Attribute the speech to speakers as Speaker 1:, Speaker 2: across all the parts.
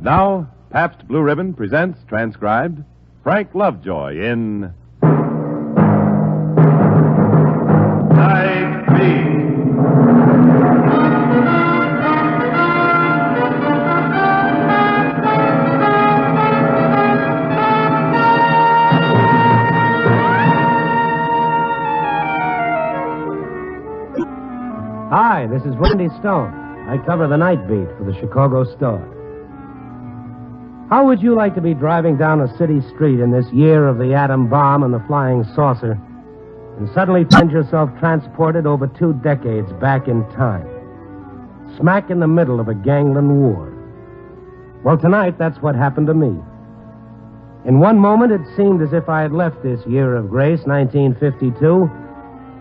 Speaker 1: Now, Pabst Blue Ribbon presents, transcribed, Frank Lovejoy in Night Beat.
Speaker 2: Hi, this is Randy Stone. I cover the night beat for the Chicago Star. How would you like to be driving down a city street in this year of the atom bomb and the flying saucer and suddenly find yourself transported over 2 decades back in time, smack in the middle of a gangland war? Well, tonight, that's what happened to me. In one moment, it seemed as if I had left this year of grace, 1952,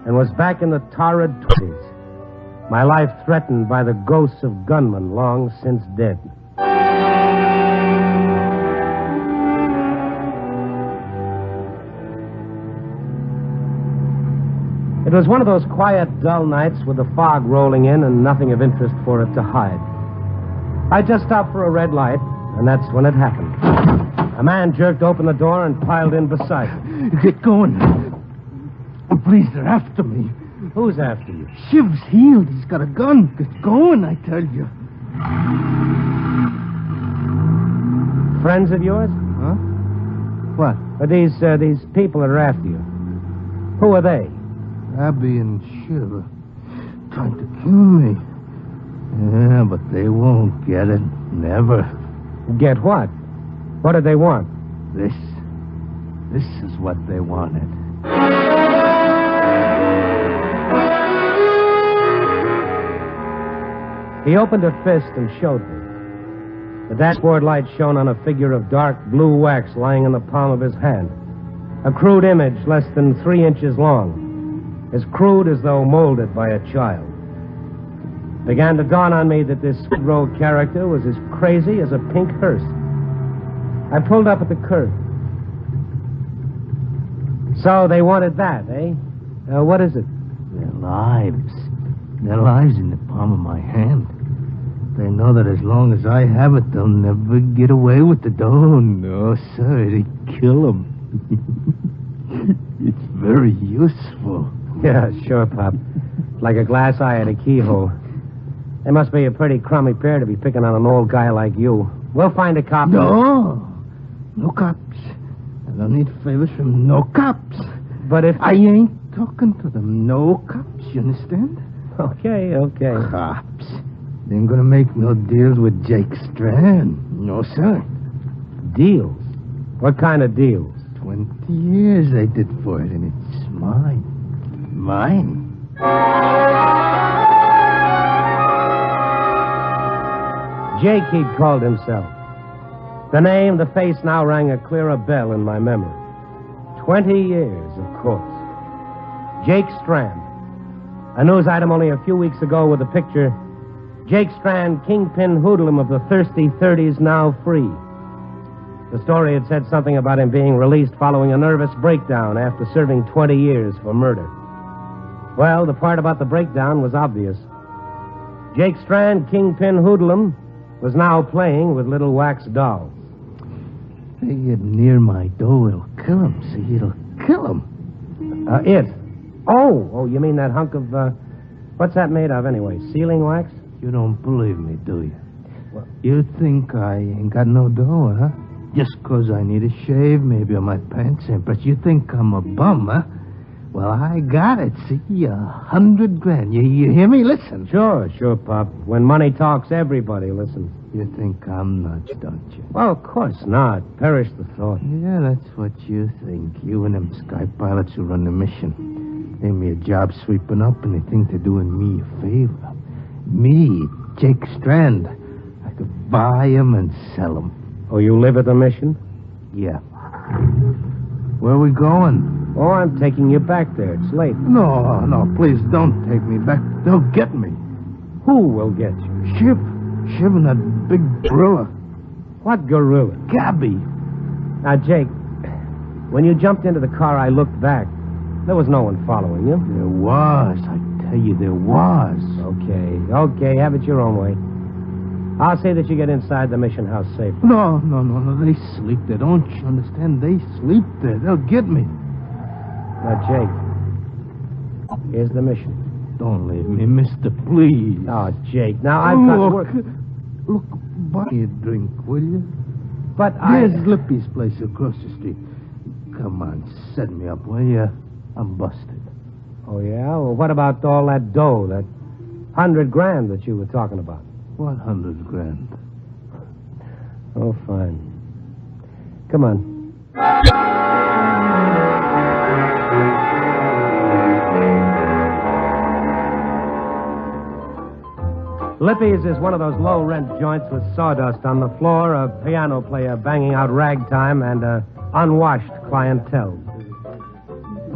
Speaker 2: and was back in the torrid 20s. My life threatened by the ghosts of gunmen long since dead. It was one of those quiet, dull nights with the fog rolling in and nothing of interest for it to hide. I just stopped for a red light, and that's when it happened. A man jerked open the door and piled in beside me.
Speaker 3: Get going. Please, they're after me.
Speaker 2: Who's after you?
Speaker 3: Shiv's healed. He's got a gun. Get going, I tell you.
Speaker 2: Friends of yours?
Speaker 3: Huh? What?
Speaker 2: Or these people that are after you? Who are they?
Speaker 3: Abby and Shiv trying to kill me. Yeah, but they won't get it. Never.
Speaker 2: Get what? What did they want?
Speaker 3: This is what they wanted.
Speaker 2: He opened a fist and showed me. The dashboard light shone on a figure of dark blue wax lying in the palm of his hand. A crude image less than 3 inches long. As crude as though molded by a child. It began to dawn on me that this Skid Row character was as crazy as a pink hearse. I pulled up at the curb. So they wanted that, eh? What is it?
Speaker 3: Their lives. Their lives in the palm of my hand. They know that as long as I have it, they'll never get away with it. Oh, no, sir. It'd kill them. It's very useful.
Speaker 2: Yeah, sure, Pop. Like a glass eye at a keyhole. They must be a pretty crummy pair to be picking on an old guy like you. We'll find a cop.
Speaker 3: No. No cops. I don't need favors from no cops.
Speaker 2: But if...
Speaker 3: I ain't talking to them. No cops, you understand?
Speaker 2: Okay.
Speaker 3: Cops. They ain't gonna make no deals with Jake Strand. No, sir.
Speaker 2: Deals? What kind of deals?
Speaker 3: 20 years they did for it, and it's mine. Mine.
Speaker 2: Jake, he'd called himself. The name, the face now rang a clearer bell in my memory. 20 years, of course. Jake Strand. A news item only a few weeks ago with the picture, Jake Strand, kingpin hoodlum of the thirsty 30s, now free. The story had said something about him being released following a nervous breakdown after serving 20 years for murder. Well, the part about the breakdown was obvious. Jake Strand, kingpin hoodlum, was now playing with little wax dolls.
Speaker 3: They get near my door, it'll kill him. See, it'll kill him.
Speaker 2: It? Oh, you mean that hunk of, what's that made of anyway? Sealing wax?
Speaker 3: You don't believe me, do you? Well, you think I ain't got no dough, huh? Just 'cause I need a shave, maybe on my pants, but you think I'm a bum, huh? Well, I got it, see? $100 grand. You hear me? Listen.
Speaker 2: Sure, Pop. When money talks, everybody listens.
Speaker 3: You think I'm nuts, don't you?
Speaker 2: Well, of course not. Perish the thought.
Speaker 3: Yeah, that's what you think. You and them sky pilots who run the mission. Gave me a job sweeping up, and they think they're doing me a favor. Me, Jake Strand. I could buy him and sell him.
Speaker 2: Oh, you live at the mission?
Speaker 3: Yeah. Where are we going?
Speaker 2: Oh, I'm taking you back there. It's late.
Speaker 3: No, please don't take me back. They'll get me.
Speaker 2: Who will get you?
Speaker 3: Shiv and that big gorilla.
Speaker 2: What gorilla?
Speaker 3: Gabby.
Speaker 2: Now, Jake, when you jumped into the car, I looked back. There was no one following you.
Speaker 3: There was. I tell you, there was.
Speaker 2: Okay. Have it your own way. I'll see that you get inside the mission house safe.
Speaker 3: No. They sleep there. Don't you understand? They sleep there. They'll get me.
Speaker 2: Now, Jake, here's the mission.
Speaker 3: Don't leave me, mister, please.
Speaker 2: Oh, Jake, now I've got work.
Speaker 3: Look, buy me a drink, will you?
Speaker 2: But
Speaker 3: There's Lippy's place across the street. Come on, set me up, will you? I'm busted.
Speaker 2: Oh, yeah? Well, what about all that dough, that $100,000 that you were talking about?
Speaker 3: What $100,000?
Speaker 2: Oh, fine. Come on. Lippy's is one of those low-rent joints with sawdust on the floor, a piano player banging out ragtime, and unwashed clientele.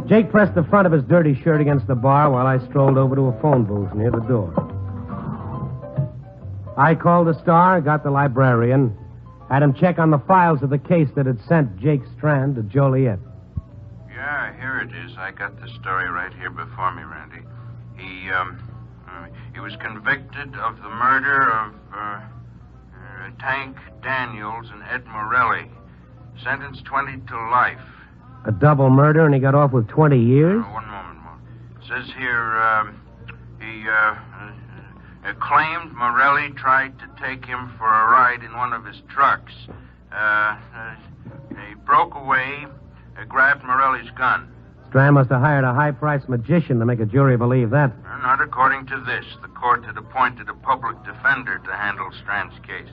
Speaker 2: Jake pressed the front of his dirty shirt against the bar while I strolled over to a phone booth near the door. I called the Star, got the librarian, had him check on the files of the case that had sent Jake Strand to Joliet.
Speaker 4: Yeah, here it is. I got the story right here before me, Randy. He was convicted of the murder of Tank Daniels and Ed Morelli. Sentenced 20 to life.
Speaker 2: A double murder, and he got off with 20 years?
Speaker 4: One moment. It says here, he claimed Morelli tried to take him for a ride in one of his trucks. He broke away, grabbed Morelli's gun.
Speaker 2: Strand must have hired a high-priced magician to make a jury believe that.
Speaker 4: Not according to this. The court had appointed a public defender to handle Strand's case.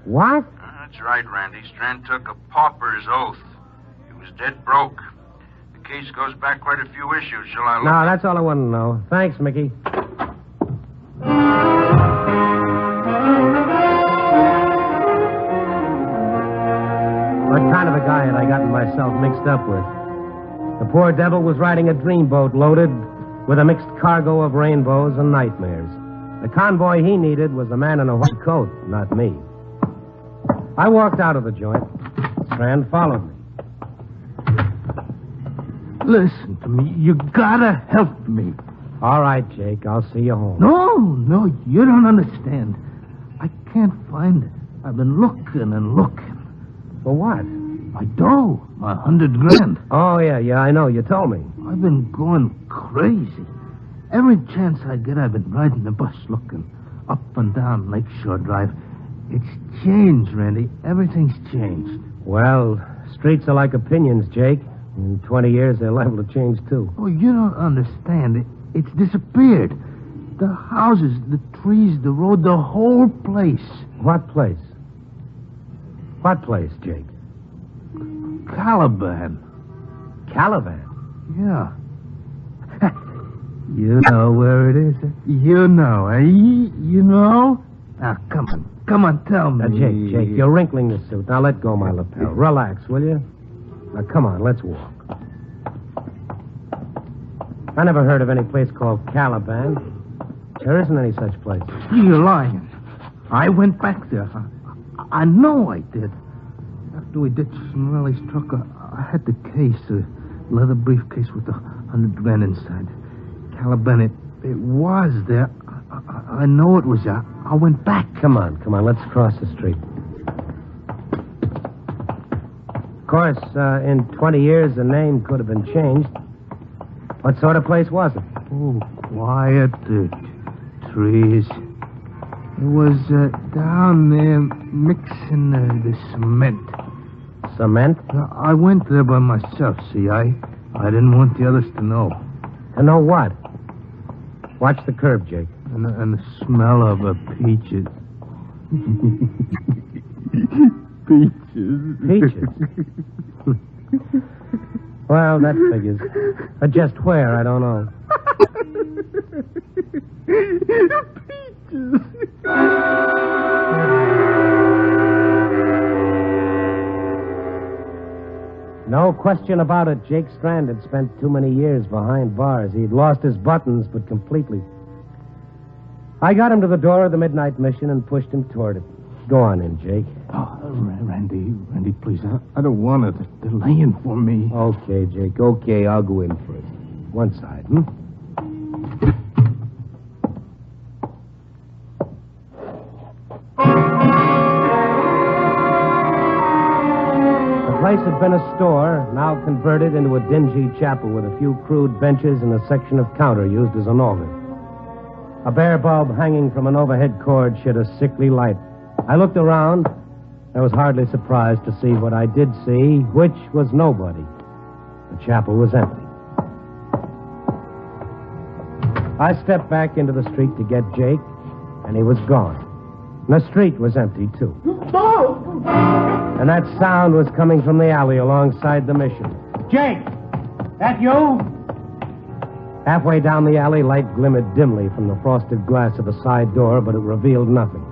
Speaker 2: What?
Speaker 4: That's right, Randy. Strand took a pauper's oath. He was dead broke. The case goes back quite a few issues. Shall I look?
Speaker 2: No, that's all I want to know. Thanks, Mickey. What kind of a guy had I gotten myself mixed up with? The poor devil was riding a dreamboat loaded with a mixed cargo of rainbows and nightmares. The convoy he needed was a man in a white coat, not me. I walked out of the joint. Strand followed me.
Speaker 3: Listen to me. You gotta help me.
Speaker 2: All right, Jake. I'll see you home.
Speaker 3: No, you don't understand. I can't find it. I've been looking and looking.
Speaker 2: For what?
Speaker 3: My dough. My $100,000.
Speaker 2: Oh, yeah, I know. You told me.
Speaker 3: I've been going crazy. Every chance I get, I've been riding the bus looking up and down Lakeshore Drive. It's changed, Randy. Everything's changed.
Speaker 2: Well, streets are like opinions, Jake. In 20 years, they're liable to change, too.
Speaker 3: Oh, you don't understand. It's disappeared. The houses, the trees, the road, the whole place.
Speaker 2: What place? What place, Jake?
Speaker 3: Caliban.
Speaker 2: Caliban?
Speaker 3: Yeah. You know where it is. You know, eh? You know? Now, come on, tell me.
Speaker 2: Now, Jake, you're wrinkling the suit. Now, let go my lapel. Relax, will you? Now, come on, let's walk. I never heard of any place called Caliban. There isn't any such place.
Speaker 3: You're lying. I went back there. I know I did. After we ditched Morelli's truck, I had the case, a leather briefcase with the $100,000 inside. Caliban, it was there. I know it was there. I went back.
Speaker 2: Come on, let's cross the street. Of course, in 20 years, the name could have been changed. What sort of place was it?
Speaker 3: Oh, quiet, trees. It was down there mixing the cement.
Speaker 2: Cement?
Speaker 3: I went there by myself, see. I didn't want the others to know.
Speaker 2: To know what? Watch the curb, Jake.
Speaker 3: And the smell of peaches.
Speaker 2: Peaches? Well, that figures. But just where, I don't know.
Speaker 3: Peaches.
Speaker 2: No question about it. Jake Strand had spent too many years behind bars. He'd lost his buttons, but completely. I got him to the door of the Midnight Mission and pushed him toward it. Go on in, Jake.
Speaker 3: Oh, Randy, please. I don't want it. They're laying for me.
Speaker 2: Okay, Jake. Okay, I'll go in first. One side, place had been a store, now converted into a dingy chapel with a few crude benches and a section of counter used as an altar. A bare bulb hanging from an overhead cord shed a sickly light. I looked around. I was hardly surprised to see what I did see, which was nobody. The chapel was empty. I stepped back into the street to get Jake, and he was gone. And the street was empty, too. And that sound was coming from the alley alongside the mission. Jake! That you? Halfway down the alley, light glimmered dimly from the frosted glass of a side door, but it revealed nothing.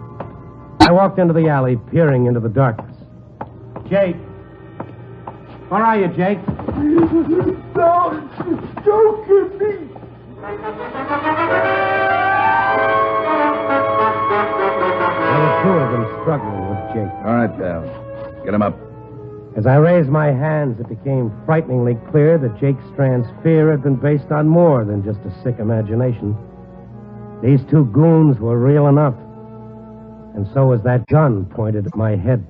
Speaker 2: I walked into the alley, peering into the darkness. Jake! Where are you, Jake?
Speaker 5: Don't get me!
Speaker 2: There were two of them struggling with Jake.
Speaker 5: All right, pal. Get him up.
Speaker 2: As I raised my hands, it became frighteningly clear that Jake Strand's fear had been based on more than just a sick imagination. These two goons were real enough. And so was that gun pointed at my head.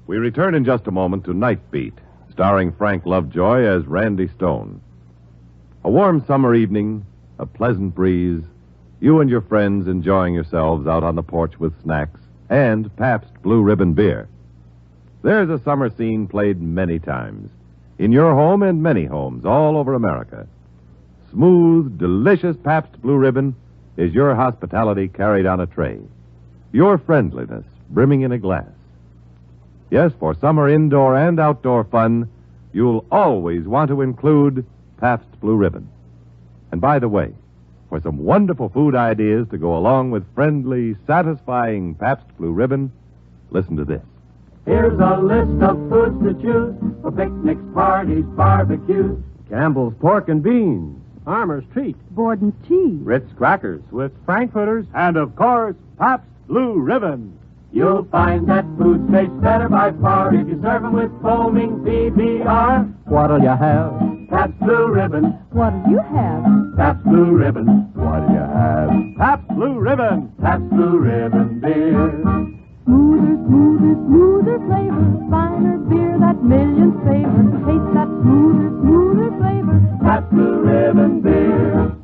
Speaker 1: We return in just a moment to Night Beat, starring Frank Lovejoy as Randy Stone. A warm summer evening, a pleasant breeze, you and your friends enjoying yourselves out on the porch with snacks and Pabst Blue Ribbon beer. There's a summer scene played many times, in your home and many homes all over America. Smooth, delicious Pabst Blue Ribbon is your hospitality carried on a tray, your friendliness brimming in a glass. Yes, for summer indoor and outdoor fun, you'll always want to include Pabst Blue Ribbon. And by the way, for some wonderful food ideas to go along with friendly, satisfying Pabst Blue Ribbon, listen to this.
Speaker 6: Here's a list of foods to choose for picnics, parties, barbecues.
Speaker 2: Campbell's pork and beans. Armour's treat.
Speaker 7: Borden's cheese.
Speaker 2: Ritz crackers with frankfurters. And, of course, Pabst Blue Ribbon.
Speaker 6: You'll find that food tastes better by far if you serve them with foaming PBR.
Speaker 2: What'll you have?
Speaker 6: Pabst Blue Ribbon.
Speaker 7: What'll you have?
Speaker 6: Pabst Blue Ribbon.
Speaker 2: What'll you have? Pabst Blue Ribbon.
Speaker 6: Pabst Blue Ribbon beer.
Speaker 7: Smoother, smoother, smoother flavor. Finer beer that millions favor. Taste that smoother, smoother flavor.
Speaker 6: Pabst Blue Ribbon beer.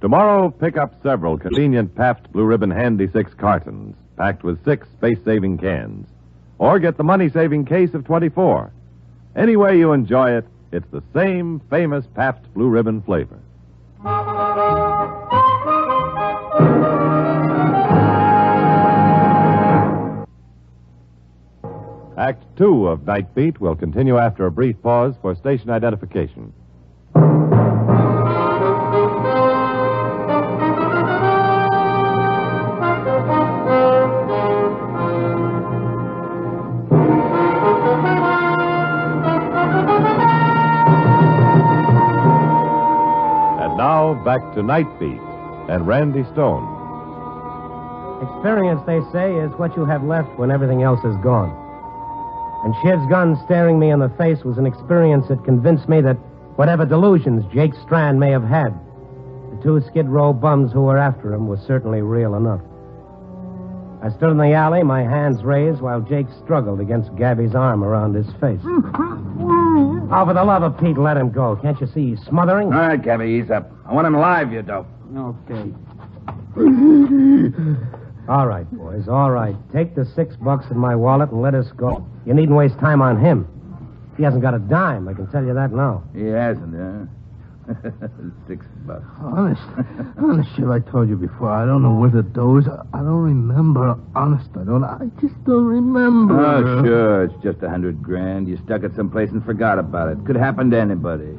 Speaker 1: Tomorrow, pick up several convenient Pabst Blue Ribbon Handy 6 cartons, packed with 6 space-saving cans. Or get the money-saving case of 24. Any way you enjoy it, it's the same famous Pabst Blue Ribbon flavor. Act 2 of Night Beat will continue after a brief pause for station identification. And now, back to Night Beat and Randy Stone.
Speaker 2: Experience, they say, is what you have left when everything else is gone. And Shiv's gun staring me in the face was an experience that convinced me that whatever delusions Jake Strand may have had, the two Skid Row bums who were after him were certainly real enough. I stood in the alley, my hands raised, while Jake struggled against Gabby's arm around his face. Oh, for the love of Pete, let him go. Can't you see he's smothering?
Speaker 5: All right, Gabby, ease up. I want him alive, you dope.
Speaker 6: Okay.
Speaker 2: All right, boys, all right. Take the $6 in my wallet and let us go. You needn't waste time on him. He hasn't got a dime, I can tell you that now.
Speaker 5: He hasn't, huh? $6.
Speaker 3: Honest, Shiv, I told you before, I don't know where the dough is. I don't remember. Honest, I just don't remember.
Speaker 5: Oh, sure, it's just $100,000. You stuck it someplace and forgot about it. Could happen to anybody.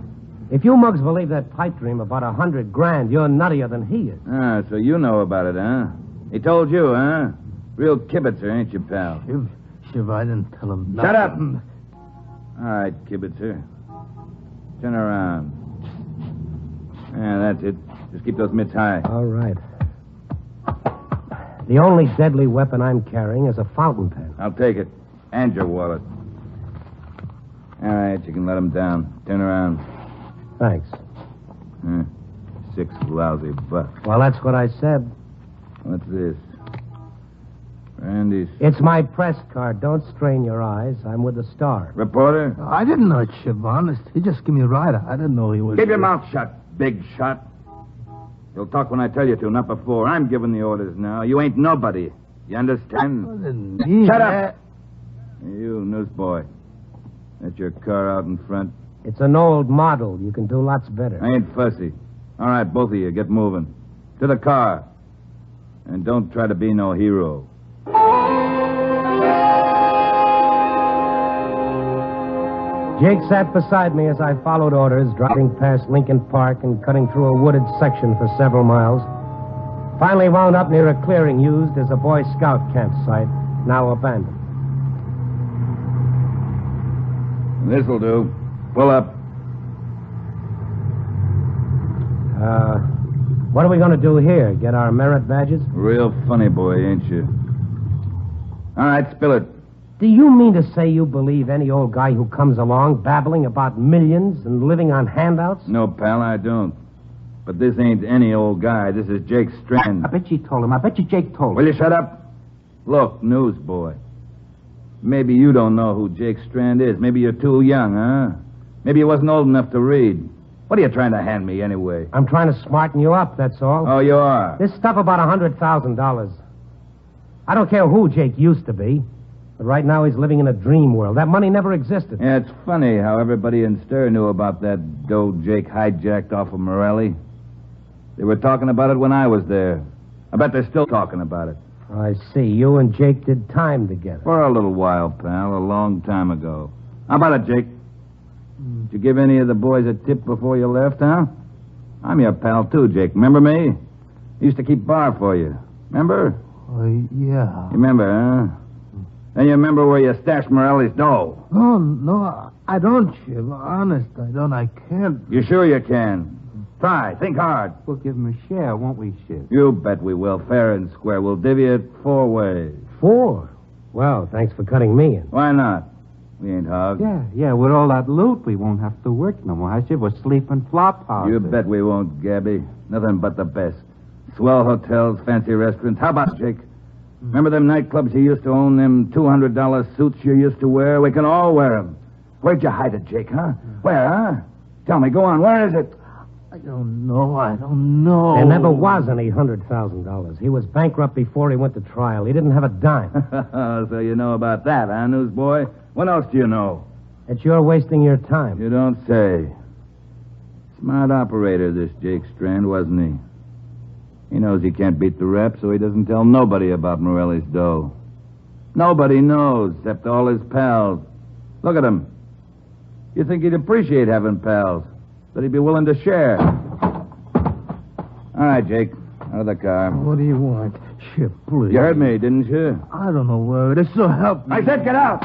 Speaker 2: If you mugs believe that pipe dream about $100,000, you're nuttier than he is.
Speaker 5: Ah, so you know about it, huh? He told you, huh? Real kibitzer, ain't you, pal?
Speaker 3: Shiv, I didn't tell him nothing.
Speaker 5: Shut up! All right, kibitzer. Turn around. Yeah, that's it. Just keep those mitts high.
Speaker 2: All right. The only deadly weapon I'm carrying is a fountain pen.
Speaker 5: I'll take it. And your wallet. All right, you can let him down. Turn around.
Speaker 2: Thanks.
Speaker 5: 6 lousy bucks.
Speaker 2: Well, that's what I said.
Speaker 5: What's this? Randy's
Speaker 2: It's my press card. Don't strain your eyes. I'm with the Star.
Speaker 5: reporter.
Speaker 3: I didn't know it, Shib, honest. He just gave me a ride. I didn't know he was...
Speaker 5: Keep your mouth shut, big shot. You'll talk when I tell you to, not before. I'm giving the orders now. You ain't nobody. You understand? Shut up! You, newsboy. That's your car out in front.
Speaker 2: It's an old model. You can do lots better.
Speaker 5: I ain't fussy. All right, both of you, get moving. To the car. And don't try to be no hero.
Speaker 2: Jake sat beside me as I followed orders, driving past Lincoln Park and cutting through a wooded section for several miles. Finally wound up near a clearing used as a Boy Scout campsite, now abandoned.
Speaker 5: This'll do. Pull up.
Speaker 2: What are we going to do here? Get our merit badges?
Speaker 5: Real funny boy, ain't you? All right, spill it.
Speaker 2: Do you mean to say you believe any old guy who comes along babbling about millions and living on handouts?
Speaker 5: No, pal, I don't. But this ain't any old guy. This is Jake Strand.
Speaker 8: I bet you told him. I bet you Jake told him.
Speaker 5: Will you shut up? Look, newsboy. Maybe you don't know who Jake Strand is. Maybe you're too young, huh? Maybe you wasn't old enough to read. What are you trying to hand me, anyway?
Speaker 2: I'm trying to smarten you up, that's all.
Speaker 5: Oh, you are?
Speaker 2: This stuff about $100,000. I don't care who Jake used to be, but right now he's living in a dream world. That money never existed.
Speaker 5: Yeah, it's funny how everybody in Stir knew about that dough Jake hijacked off of Morelli. They were talking about it when I was there. I bet they're still talking about it.
Speaker 2: I see. You and Jake did time together.
Speaker 5: For a little while, pal, a long time ago. How about it, Jake? Did you give any of the boys a tip before you left, huh? I'm your pal, too, Jake. Remember me? Used to keep bar for you. Remember?
Speaker 3: Yeah.
Speaker 5: You remember, huh? And you remember where you stashed Morelli's dough?
Speaker 3: No, I don't, Shib. Honest, I don't. I can't.
Speaker 5: You sure you can? Try. Think hard.
Speaker 8: We'll give him a share, won't we, Shib?
Speaker 5: You bet we will. Fair and square. We'll divvy it 4 ways.
Speaker 2: 4? Well, thanks for cutting me in.
Speaker 5: Why not? We ain't hogs.
Speaker 8: Yeah, with all that loot, we won't have to work no more, huh, Shib? We'll sleep in flop houses.
Speaker 5: You bet we won't, Gabby. Nothing but the best. Swell hotels, fancy restaurants. How about, Jake? Remember them nightclubs you used to own, them $200 suits you used to wear? We can all wear them. Where'd you hide it, Jake, huh? Where, huh? Tell me, go on. Where is it?
Speaker 3: I don't know.
Speaker 2: There never was any $100,000. He was bankrupt before he went to trial. He didn't have a dime.
Speaker 5: So you know about that, huh, newsboy? What else do you know?
Speaker 2: That you're wasting your time.
Speaker 5: You don't say. Smart operator, this Jake Strand, wasn't he? He knows he can't beat the rep, so he doesn't tell nobody about Morelli's dough. Nobody knows, except all his pals. Look at him. You'd think he'd appreciate having pals, that he'd be willing to share. All right, Jake, out of the car.
Speaker 3: What do you want? Shib, please.
Speaker 5: You heard me, didn't you?
Speaker 3: I don't know where it is, so help me.
Speaker 5: I said get out!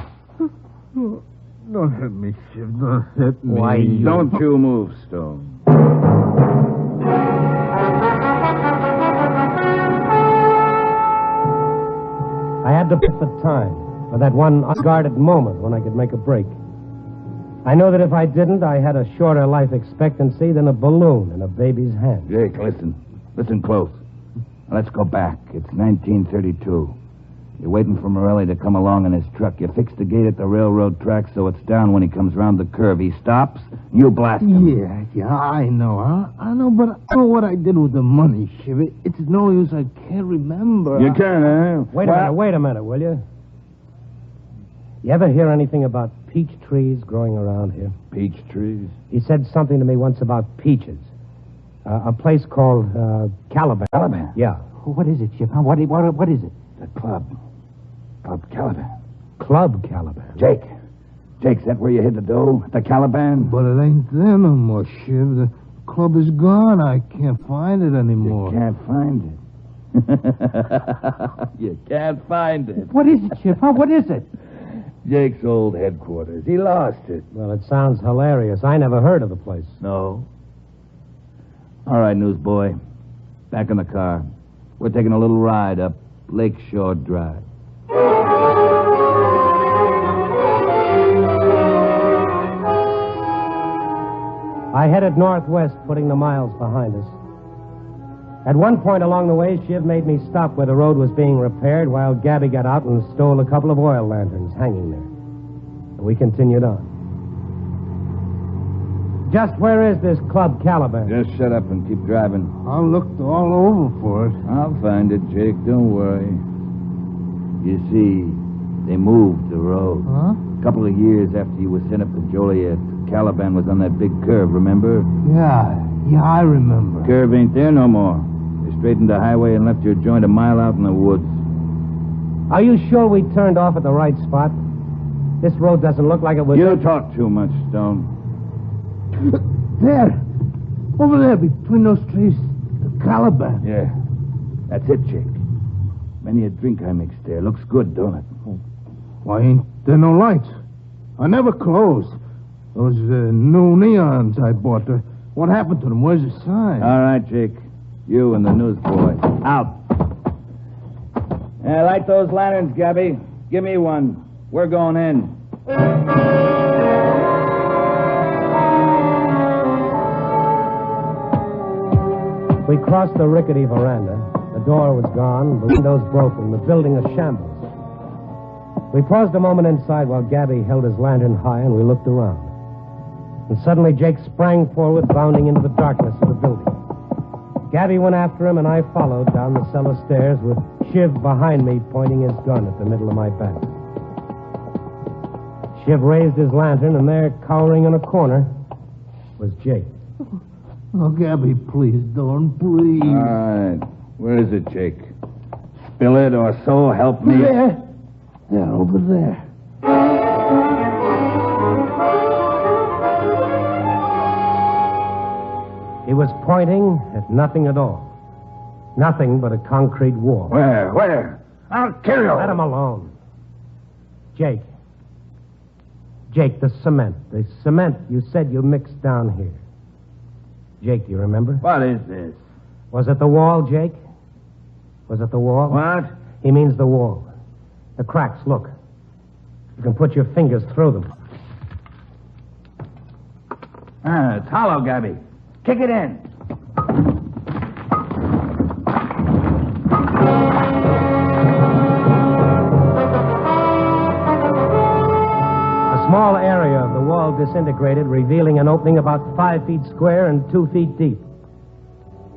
Speaker 3: Don't hurt me, Shib. Don't hurt me.
Speaker 2: Why, you...
Speaker 5: Don't you move, Stone.
Speaker 2: I had to put for time, for that one unguarded moment when I could make a break. I know that if I didn't, I had a shorter life expectancy than a balloon in a baby's hand.
Speaker 5: Jake, listen. Listen close. Let's go back. It's 1932. You're waiting for Morelli to come along in his truck. You fix the gate at the railroad track so it's down when he comes around the curve. He stops, you blast him.
Speaker 3: Yeah, I know, huh? I know, but I know what I did with the money, Shib. It's no use. I can't remember.
Speaker 5: You can, huh?
Speaker 2: Wait a minute, will you? You ever hear anything about peach trees growing around here?
Speaker 5: Peach trees?
Speaker 2: He said something to me once about peaches. A place called Caliban.
Speaker 5: Caliban?
Speaker 2: Yeah.
Speaker 8: What is it, Shib? Huh? What is it?
Speaker 5: The club. Club Caliban.
Speaker 2: Club Caliban.
Speaker 5: Jake's that where you hid the dough? At the Caliban?
Speaker 3: But it ain't there no more, Shib. The club is gone. I can't find it anymore.
Speaker 5: You can't find it. You can't find it.
Speaker 8: What is it, Shib? Huh? What is it?
Speaker 5: Jake's old headquarters. He lost it.
Speaker 2: Well, it sounds hilarious. I never heard of the place.
Speaker 5: No. All right, newsboy. Back in the car. We're taking a little ride up Lakeshore Drive.
Speaker 2: I headed northwest, putting the miles behind us. At one point along the way, Shiv made me stop where the road was being repaired while Gabby got out and stole a couple of oil lanterns hanging there. And we continued on. Just where is this Club Caliban?
Speaker 5: Just shut up and keep driving.
Speaker 3: I looked all over for it.
Speaker 5: I'll find it, Jake. Don't worry. You see, they moved the road.
Speaker 3: Huh?
Speaker 5: A couple of years after you were sent up to Joliet, Caliban was on that big curve, remember?
Speaker 3: Yeah, I remember.
Speaker 5: Curve ain't there no more. They straightened the highway and left your joint a mile out in the woods.
Speaker 2: Are you sure we turned off at the right spot? This road doesn't look like it was...
Speaker 5: You talk too much, Stone.
Speaker 3: There. Over there, between those trees. The Caliban.
Speaker 5: Yeah. That's it, Jake. Many a drink I mixed there. Looks good, don't it?
Speaker 3: Why ain't there no lights? I never closed. Those new neons I bought. What happened to them? Where's the sign?
Speaker 5: All right, Jake. You and the newsboy. Out. Yeah, light those lanterns, Gabby. Give me one. We're going in.
Speaker 2: We crossed the rickety veranda. The door was gone, the windows broken, the building a shambles. We paused a moment inside while Gabby held his lantern high and we looked around. And suddenly Jake sprang forward, bounding into the darkness of the building. Gabby went after him and I followed down the cellar stairs with Shiv behind me pointing his gun at the middle of my back. Shiv raised his lantern and there, cowering in a corner, was Jake.
Speaker 3: Oh, Gabby, please, Dawn, please.
Speaker 5: All right. Where is it, Jake? Spill it or so help me.
Speaker 3: There. There, over there.
Speaker 2: He was pointing at nothing at all. Nothing but a concrete wall.
Speaker 5: Where? I'll kill you.
Speaker 2: Let him alone. Jake. Jake, the cement. The cement you said you mixed down here. Jake, do you remember?
Speaker 5: What is this?
Speaker 2: Was it the wall, Jake? Was it the wall?
Speaker 5: What?
Speaker 2: He means the wall. The cracks, look. You can put your fingers through them.
Speaker 5: It's hollow, Gabby. Kick it in.
Speaker 2: A small area of the wall disintegrated, revealing an opening about 5 feet square and 2 feet deep.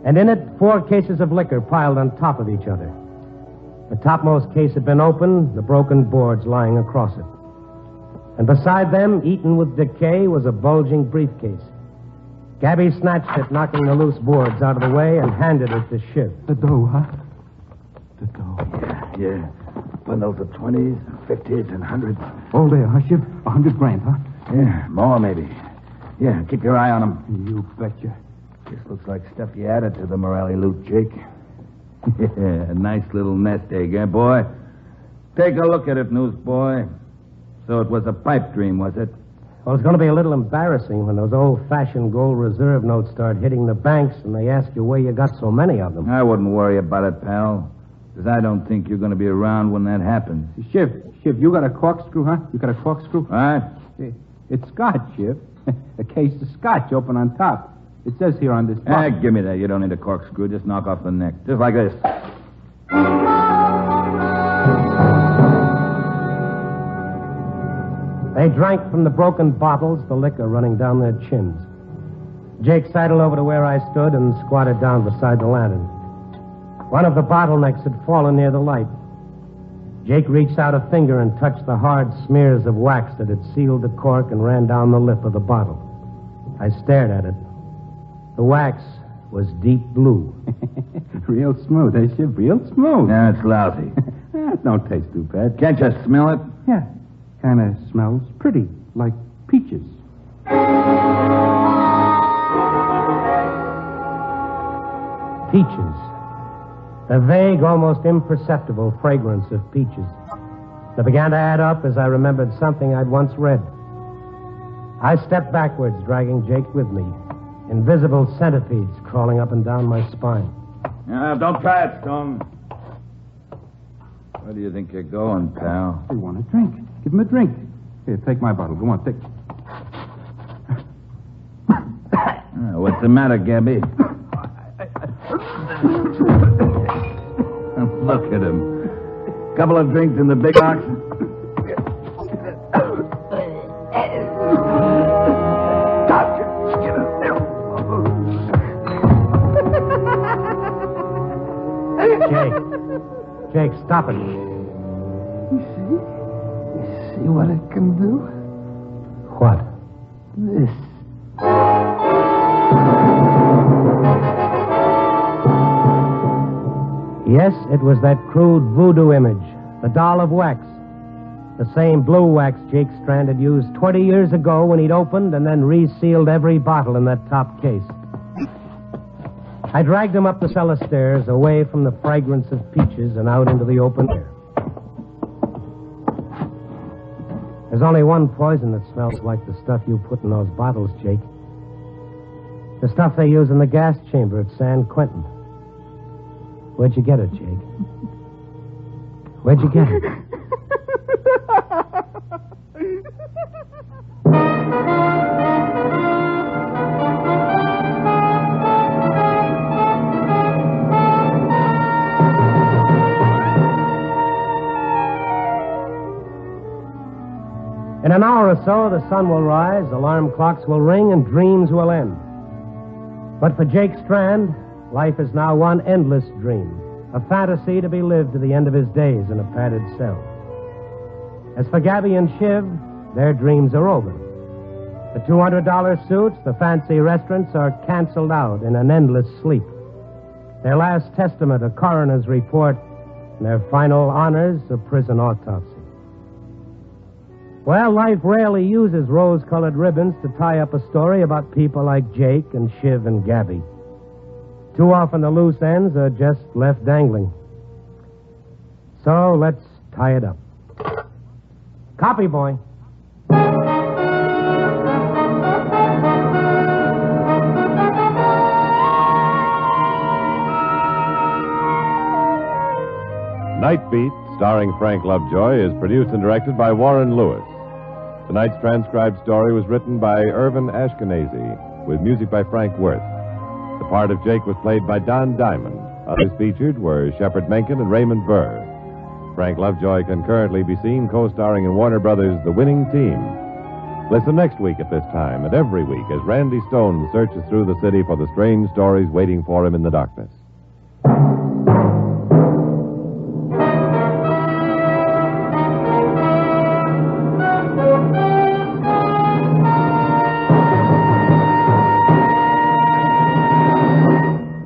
Speaker 2: And in it, 4 cases of liquor piled on top of each other. The topmost case had been opened, the broken boards lying across it. And beside them, eaten with decay, was a bulging briefcase. Gabby snatched it, knocking the loose boards out of the way, and handed it to Shiv.
Speaker 8: The dough, huh? The dough.
Speaker 5: Yeah. Bundles of 20s, 50s, and 100s.
Speaker 8: All there, huh, Shiv? 100 grand, huh?
Speaker 5: Yeah, more maybe. Yeah, keep your eye on them.
Speaker 8: You betcha.
Speaker 5: This looks like stuff you added to the Morelli loot, Jake. Yeah, a nice little nest egg, eh, boy? Take a look at it, newsboy. So it was a pipe dream, was it?
Speaker 2: Well, it's going to be a little embarrassing when those old-fashioned gold reserve notes start hitting the banks and they ask you where you got so many of them.
Speaker 5: I wouldn't worry about it, pal. Because I don't think you're going to be around when that happens.
Speaker 8: Shiv, you got a corkscrew, huh? You got a corkscrew?
Speaker 5: What?
Speaker 8: It's scotch, Shiv. A case of scotch open on top. It says here on this box.
Speaker 5: Give me that. You don't need a corkscrew. Just knock off the neck. Just like this.
Speaker 2: They drank from the broken bottles, the liquor running down their chins. Jake sidled over to where I stood and squatted down beside the lantern. One of the bottlenecks had fallen near the light. Jake reached out a finger and touched the hard smears of wax that had sealed the cork and ran down the lip of the bottle. I stared at it. The wax was deep blue.
Speaker 8: Real smooth, eh, Shiv? Real smooth.
Speaker 5: Yeah, it's lousy.
Speaker 8: It don't taste too bad.
Speaker 5: Can't you smell it?
Speaker 8: Yeah. Kind of smells pretty, like peaches.
Speaker 2: Peaches. The vague, almost imperceptible fragrance of peaches. That began to add up as I remembered something I'd once read. I stepped backwards, dragging Jake with me. Invisible centipedes crawling up and down my spine.
Speaker 5: Don't try it, Stone. Where do you think you're going, pal?
Speaker 8: You want a drink? Give him a drink. Here, take my bottle. Go on, take.
Speaker 5: the matter, Gabby? Look at him. Couple of drinks in the big ox.
Speaker 2: Jake, stop it.
Speaker 3: You see what it can do?
Speaker 2: What?
Speaker 3: This.
Speaker 2: Yes, it was that crude voodoo image, the doll of wax. The same blue wax Jake Strand had used 20 years ago when he'd opened and then resealed every bottle in that top case. I dragged him up the cellar stairs, away from the fragrance of peaches and out into the open air. There's only one poison that smells like the stuff you put in those bottles, Jake. The stuff they use in the gas chamber at San Quentin. Where'd you get it, Jake? Where'd you get it? In an hour or so, the sun will rise, alarm clocks will ring, and dreams will end. But for Jake Strand, life is now one endless dream, a fantasy to be lived to the end of his days in a padded cell. As for Gabby and Shiv, their dreams are over. The $200 suits, the fancy restaurants are canceled out in an endless sleep. Their last testament, a coroner's report, and their final honors, a prison autopsy. Well, life rarely uses rose-colored ribbons to tie up a story about people like Jake and Shiv and Gabby. Too often the loose ends are just left dangling. So let's tie it up. Copy, boy.
Speaker 1: Night Beat, starring Frank Lovejoy, is produced and directed by Warren Lewis. Tonight's transcribed story was written by Irvin Ashkenazi, with music by Frank Worth. The part of Jake was played by Don Diamond. Others featured were Shepard Menken and Raymond Burr. Frank Lovejoy can currently be seen co-starring in Warner Brothers' The Winning Team. Listen next week at this time and every week as Randy Stone searches through the city for the strange stories waiting for him in the darkness.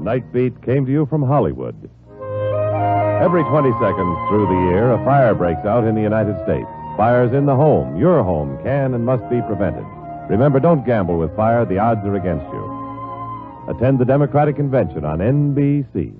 Speaker 1: Night Beat came to you from Hollywood. Every 20 seconds through the year, a fire breaks out in the United States. Fires in the home, your home, can and must be prevented. Remember, don't gamble with fire. The odds are against you. Attend the Democratic Convention on NBC.